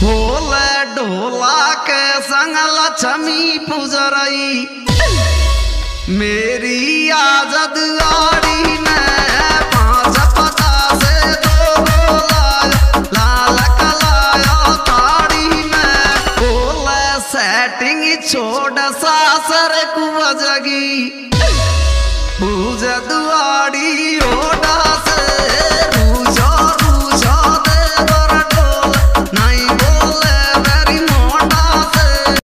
होले ढोला के संग लक्ष्मी पुजरई मेरी आजद आड़ी ने पांच पता से दो बोला लाल कलाया ताड़ी में होले सेटिंग छोड़ सासर कुआ जगी पूज दुआड़ी